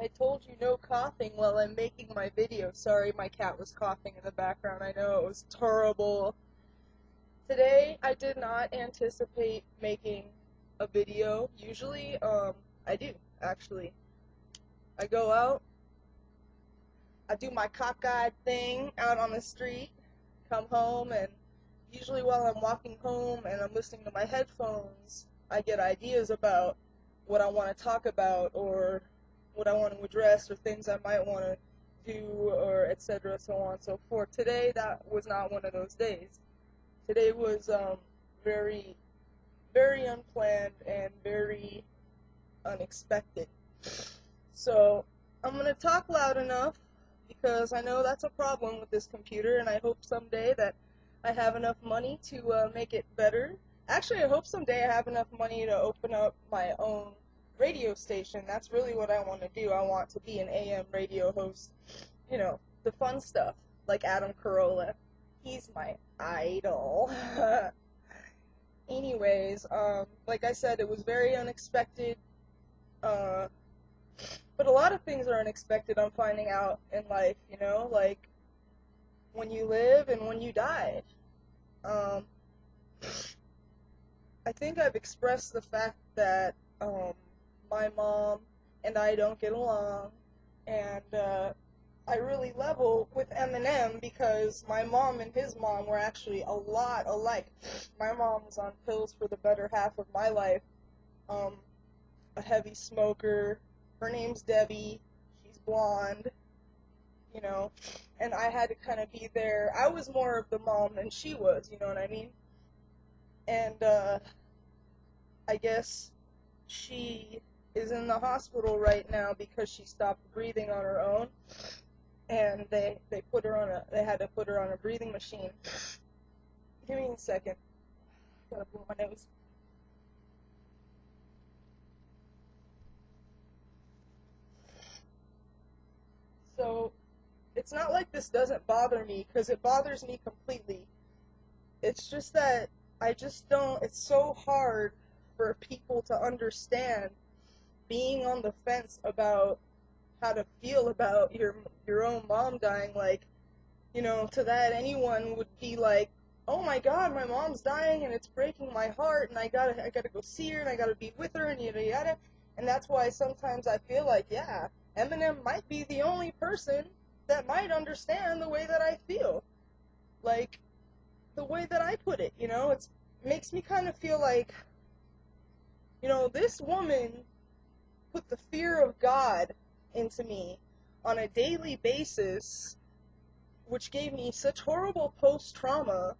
I told you no coughing while I'm making my video. Sorry, my cat was coughing in the background. I know it was terrible. Today, I did not anticipate making a video. Usually, I do, actually. I go out, I do my cockeyed thing out on the street, come home, and usually while I'm walking home and I'm listening to my headphones, I get ideas about what I want to talk about or what I want to address or things I might want to do or etc. so on and so forth. Today, that was not one of those days. Today was very, very unplanned and very unexpected. So I'm going to talk loud enough because I know that's a problem with this computer, and I hope someday that I have enough money to make it better. Actually, I hope someday I have enough money to open up my own radio station. That's really what I want to do. I want to be an AM radio host. You know, the fun stuff, like Adam Carolla. He's my idol. Anyways, like I said, it was very unexpected. But a lot of things are unexpected, I'm finding out in life, you know, like when you live and when you die. Um, I think I've expressed the fact that my mom and I don't get along, and I really level with Eminem because my mom and his mom were actually a lot alike. My mom was on pills for the better half of my life, a heavy smoker. Her name's Debbie. She's blonde, you know, and I had to kind of be there. I was more of the mom than she was, you know what I mean? And I guess she is in the hospital right now because she stopped breathing on her own, and they had to put her on a breathing machine. Give me a second. Gotta blow my nose. So it's not like this doesn't bother me, because it bothers me completely. It's just that I just don't, it's so hard for people to understand being on the fence about how to feel about your own mom dying. Like, you know, to that anyone would be like, oh my god, my mom's dying and it's breaking my heart and I gotta go see her and I gotta be with her and yada yada. And that's why sometimes I feel like, yeah, Eminem might be the only person that might understand the way that I feel. Like, the way that I put it, you know, it makes me kind of feel like, you know, this woman put the fear of God into me on a daily basis, which gave me such horrible post-trauma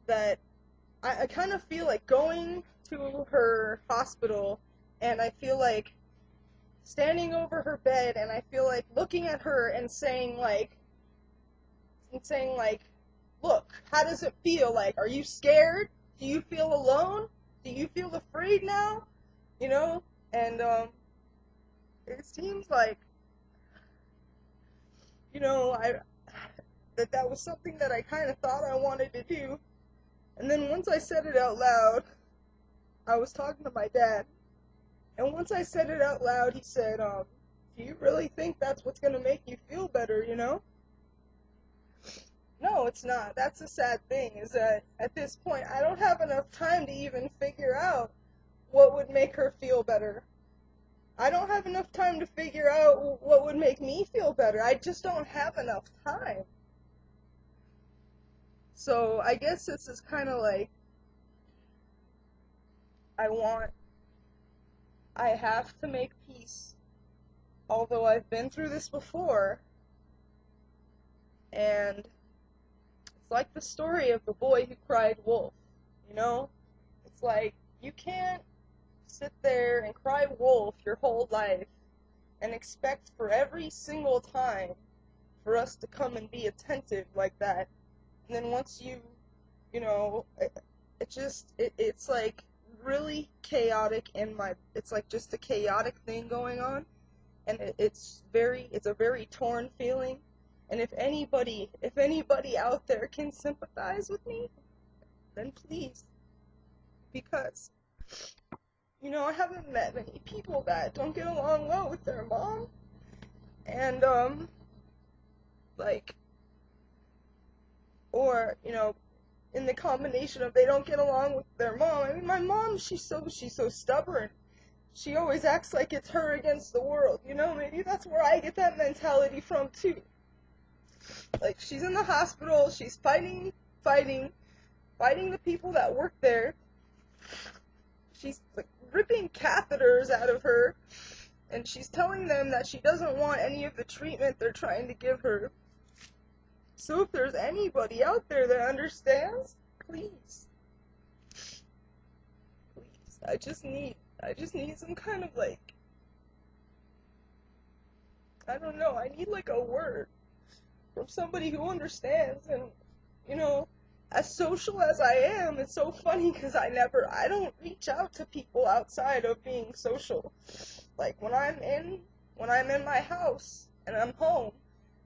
that I kind of feel like going to her hospital, and I feel like standing over her bed, and I feel like looking at her and saying like, look, how does it feel? Like, are you scared? Do you feel alone? Do you feel afraid now? You know? And it seems like, you know, that was something that I kind of thought I wanted to do. And then once I said it out loud, I was talking to my dad. And once I said it out loud, he said, do you really think that's what's going to make you feel better, you know? No, it's not. That's the sad thing, is that at this point, I don't have enough time to even figure out what would make her feel better. I don't have enough time to figure out what would make me feel better. I just don't have enough time. So I guess this is kind of like, I have to make peace. Although I've been through this before, and it's like the story of the boy who cried wolf, you know? It's like, you can't sit there and cry wolf your whole life and expect for every single time for us to come and be attentive like that. And then once you know, it's like really chaotic it's like just a chaotic thing going on. And it's a very torn feeling. And if anybody out there can sympathize with me, then please. Because, you know, I haven't met many people that don't get along well with their mom. And, like, or, in the combination of they don't get along with their mom. I mean, my mom, she's so stubborn. She always acts like it's her against the world, maybe that's where I get that mentality from too. Like, she's in the hospital, she's fighting the people that work there. She's like ripping catheters out of her, and she's telling them that she doesn't want any of the treatment they're trying to give her. So if there's anybody out there that understands, please, I just need some kind of, like, I don't know, I need like a word from somebody who understands. And, as social as I am, it's so funny because I don't reach out to people outside of being social. Like, when I'm in my house and I'm home,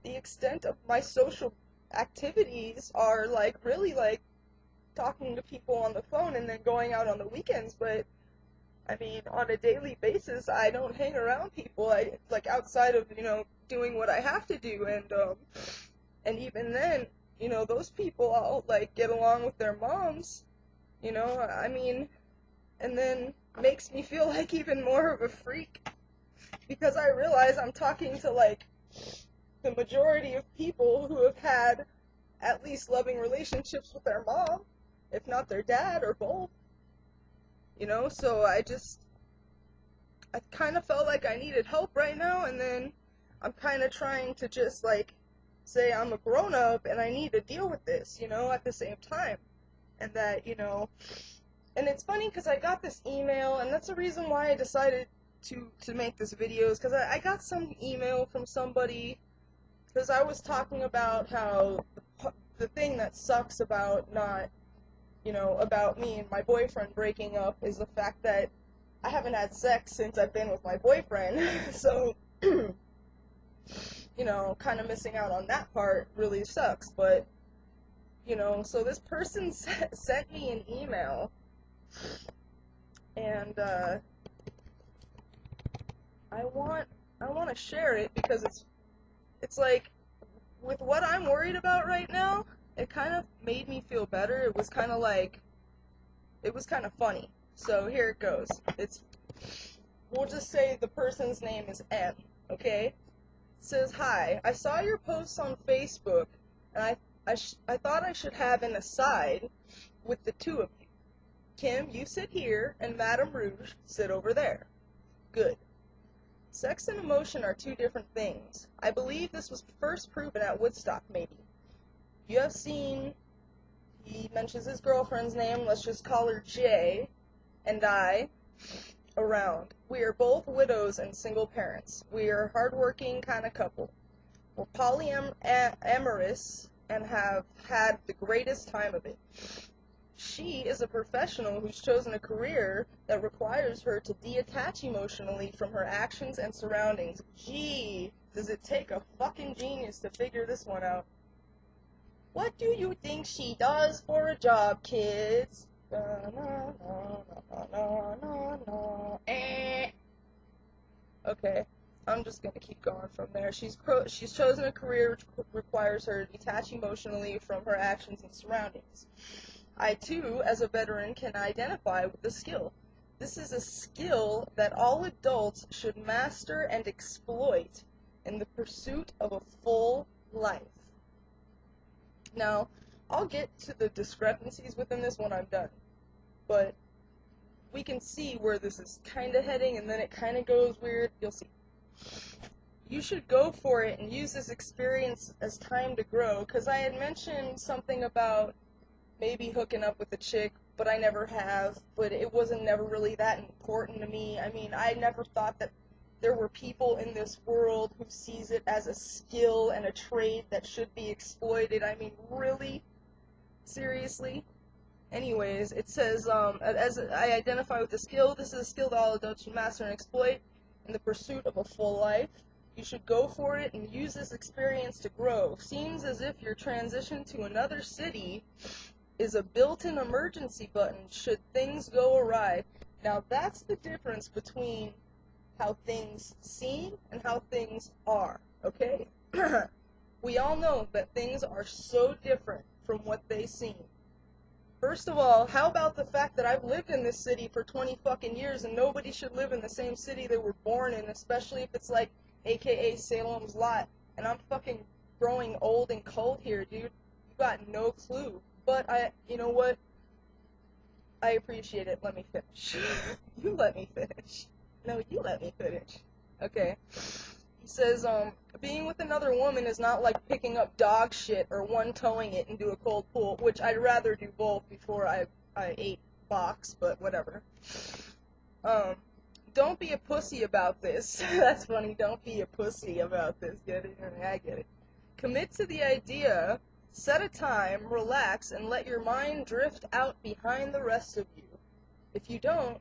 the extent of my social activities are like really like talking to people on the phone and then going out on the weekends. But I mean, on a daily basis, I don't hang around people. I like outside of doing what I have to do. And even then, those people I'll like get along with their moms. I mean, and then makes me feel like even more of a freak because I realize I'm talking to like the majority of people who have had at least loving relationships with their mom, if not their dad or both. So I kind of felt like I needed help right now, and then I'm kind of trying to just like say I'm a grown up and I need to deal with this, at the same time. And that, and it's funny because I got this email, and that's the reason why I decided to make this video, is because I got some email from somebody, because I was talking about how the thing that sucks about not, about me and my boyfriend breaking up is the fact that I haven't had sex since I've been with my boyfriend. So, kind of missing out on that part really sucks. But, so this person sent me an email, and I want to share it because it's like, with what I'm worried about right now, it kind of made me feel better. It was kind of funny. So here it goes. We'll just say the person's name is M, okay? It says, "Hi, I saw your posts on Facebook, and I thought I should have an aside with the two of you. Kim, you sit here, and Madame Rouge, sit over there. Good. Sex and emotion are two different things. I believe this was first proven at Woodstock, maybe. You have seen," he mentions his girlfriend's name, let's just call her J, "and I, around. We are both widows and single parents. We are a hardworking kind of couple. We're polyamorous and have had the greatest time of it. She is a professional who's chosen a career that requires her to detach emotionally from her actions and surroundings. Gee, does it take a fucking genius to figure this one out? What do you think she does for a job, kids? Okay, I'm just gonna keep going from there. She's chosen a career which requires her to detach emotionally from her actions and surroundings. I, too, as a veteran, can identify with the skill. This is a skill that all adults should master and exploit in the pursuit of a full life." Now, I'll get to the discrepancies within this when I'm done, but we can see where this is kind of heading, and then it kind of goes weird. You'll see. "You should go for it and use this experience as time to grow," because I had mentioned something about maybe hooking up with a chick, but I never have, but it wasn't never really that important to me. I mean, I never thought that there were people in this world who sees it as a skill and a trade that should be exploited. I mean, really? Seriously? Anyways, it says, as I identify with the skill, this is a skill that all adults should master and exploit in the pursuit of a full life. You should go for it and use this experience to grow. Seems as if your transition to another city is a built-in emergency button should things go awry. Now, that's the difference between how things seem and how things are, okay? We all know that things are so different from what they seem. First of all, how about the fact that I've lived in this city for 20 fucking years and nobody should live in the same city they were born in, especially if it's like AKA Salem's Lot, and I'm fucking growing old and cold here, dude. You got no clue. But you know what? I appreciate it. Let me finish. You let me finish. No, you let me finish. Okay. He says, being with another woman is not like picking up dog shit or one-toeing it into a cold pool, which I'd rather do both before I ate box, but whatever. Don't be a pussy about this. That's funny. Don't be a pussy about this. Get it? I get it. Commit to the idea, set a time, relax, and let your mind drift out behind the rest of you. If you don't,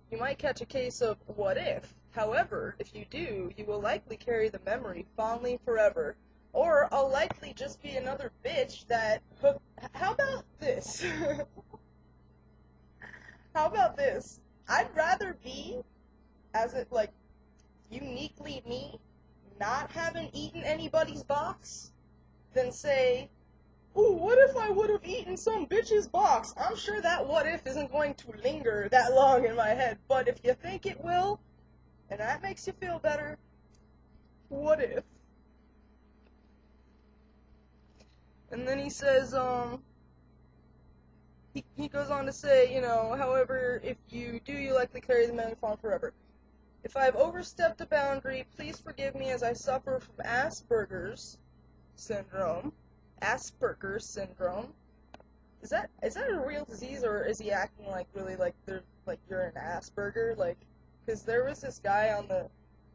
you might catch a case of what if. However, if you do, you will likely carry the memory fondly forever. Or I'll likely just be another bitch that How about this? How about this? I'd rather be, as it like, uniquely me, not having eaten anybody's box, than say, ooh, what if I would have eaten some bitch's box? I'm sure that what if isn't going to linger that long in my head, but if you think it will, and that makes you feel better, what if? And then he says, he goes on to say, you know, however, if you do, you likely carry the memory on forever. If I've overstepped a boundary, please forgive me as I suffer from Asperger's syndrome. Asperger's syndrome. Is that a real disease, or is he acting like really like you're an Asperger? Like, because there was this guy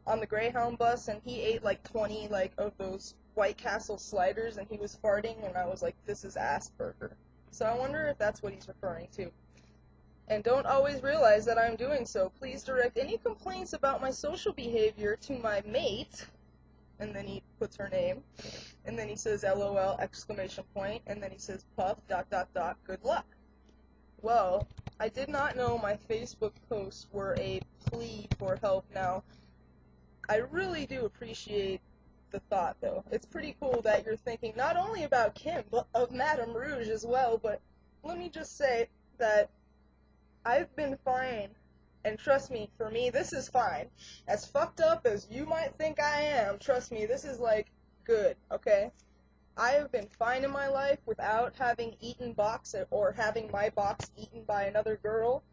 on the Greyhound bus, and he ate like 20 like of those White Castle sliders, and he was farting, and I was like, this is Asperger. So I wonder if that's what he's referring to. And don't always realize that I'm doing so. Please direct any complaints about my social behavior to my mate. And then he puts her name. And then he says LOL exclamation point. And then he says puff ... good luck. Well, I did not know my Facebook posts were a plea for help. Now, I really do appreciate the thought, though. It's pretty cool that you're thinking not only about Kim, but of Madame Rouge as well. But let me just say that I've been fine. And trust me, for me, this is fine. As fucked up as you might think I am, trust me, this is, like, good, okay? I have been fine in my life without having eaten box or having my box eaten by another girl.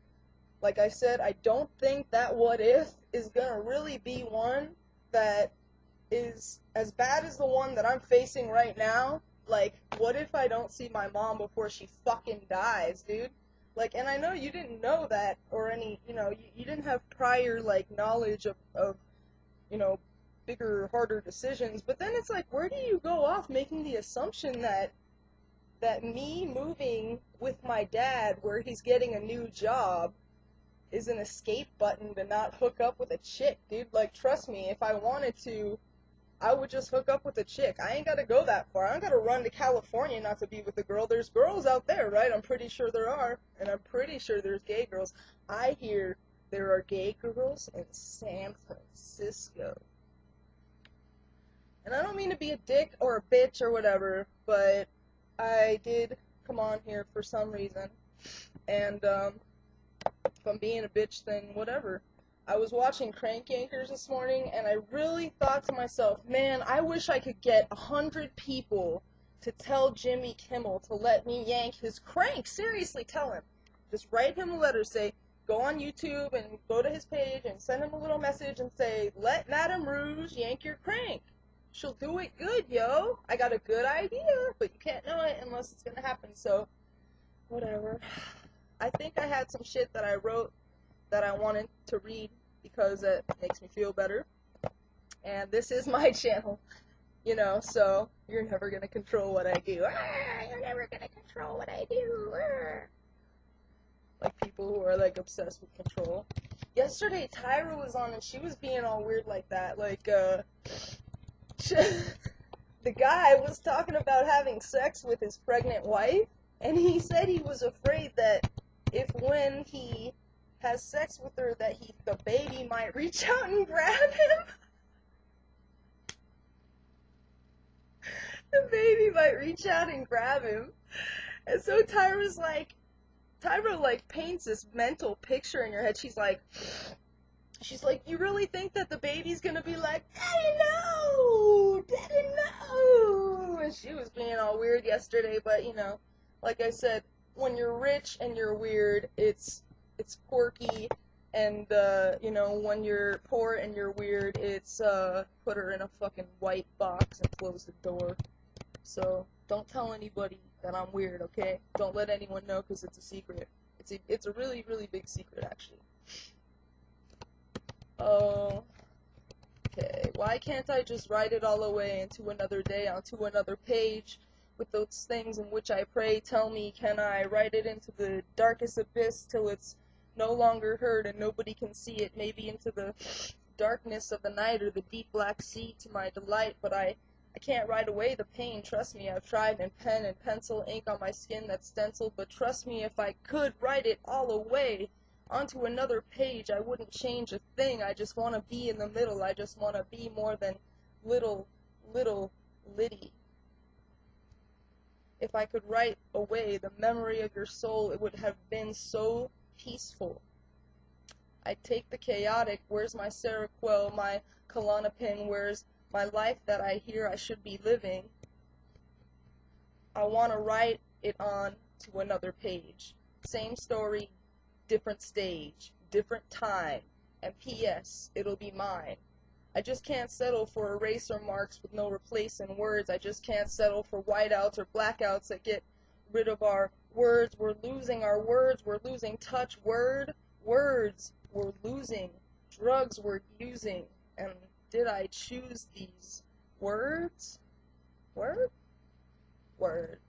Like I said, I don't think that what if is gonna really be one that is as bad as the one that I'm facing right now. Like, what if I don't see my mom before she fucking dies, dude? Like, and I know you didn't know that, or any, you know, you didn't have prior, like, knowledge of, you know, bigger, harder decisions, but then it's like, where do you go off making the assumption that me moving with my dad, where he's getting a new job, is an escape button to not hook up with a chick, dude? Like, trust me, if I wanted to, I would just hook up with a chick. I ain't gotta go that far. I don't gotta run to California not to be with a girl. There's girls out there, right? I'm pretty sure there are. And I'm pretty sure there's gay girls. I hear there are gay girls in San Francisco. And I don't mean to be a dick or a bitch or whatever, but I did come on here for some reason. And, if I'm being a bitch, then whatever. I was watching Crank Yankers this morning, and I really thought to myself, man, I wish I could get 100 people to tell Jimmy Kimmel to let me yank his crank. Seriously, tell him. Just write him a letter, say, go on YouTube and go to his page and send him a little message and say, let Madame Rouge yank your crank. She'll do it good, yo. I got a good idea, but you can't know it unless it's gonna happen, so whatever. I think I had some shit that I wrote that I wanted to read because it makes me feel better. And this is my channel, you know, so you're never going to control what I do. You're never going to control what I do. Like people who are, like, obsessed with control. Yesterday, Tyra was on and she was being all weird like that. Like, the guy was talking about having sex with his pregnant wife, and he said he was afraid that if when he has sex with her that the baby might reach out and grab him. The baby might reach out and grab him. And so Tyra like paints this mental picture in your head. She's like, you really think that the baby's gonna be like, Daddy, no! Daddy, no! And she was being all weird yesterday, but you know, like I said, when you're rich and you're weird, it's quirky, and you know, when you're poor and you're weird, it's put her in a fucking white box and close the door. So don't tell anybody that I'm weird, okay? Don't let anyone know, because it's a secret. It's a really, really big secret, actually. Oh, okay. Why can't I just write it all away into another day, onto another page, with those things in which I pray? Tell me, can I write it into the darkest abyss till it's no longer heard and nobody can see it? Maybe into the darkness of the night or the deep black sea to my delight, but I can't write away the pain. Trust me, I've tried, and pen and pencil, ink on my skin that's stenciled, but trust me, if I could write it all away onto another page, I wouldn't change a thing. I just want to be in the middle. I just want to be more than little Liddy. If I could write away the memory of your soul, it would have been so peaceful. I take the chaotic. Where's my Seroquel, my Klonopin? Where's my life that I hear I should be living? I want to write it on to another page. Same story, different stage, different time, and P.S. it'll be mine. I just can't settle for eraser marks with no replacing words. I just can't settle for whiteouts or blackouts that get rid of our words. We're losing our words. We're losing touch. Words we're losing. Drugs we're using. And did I choose these words? Word? Word.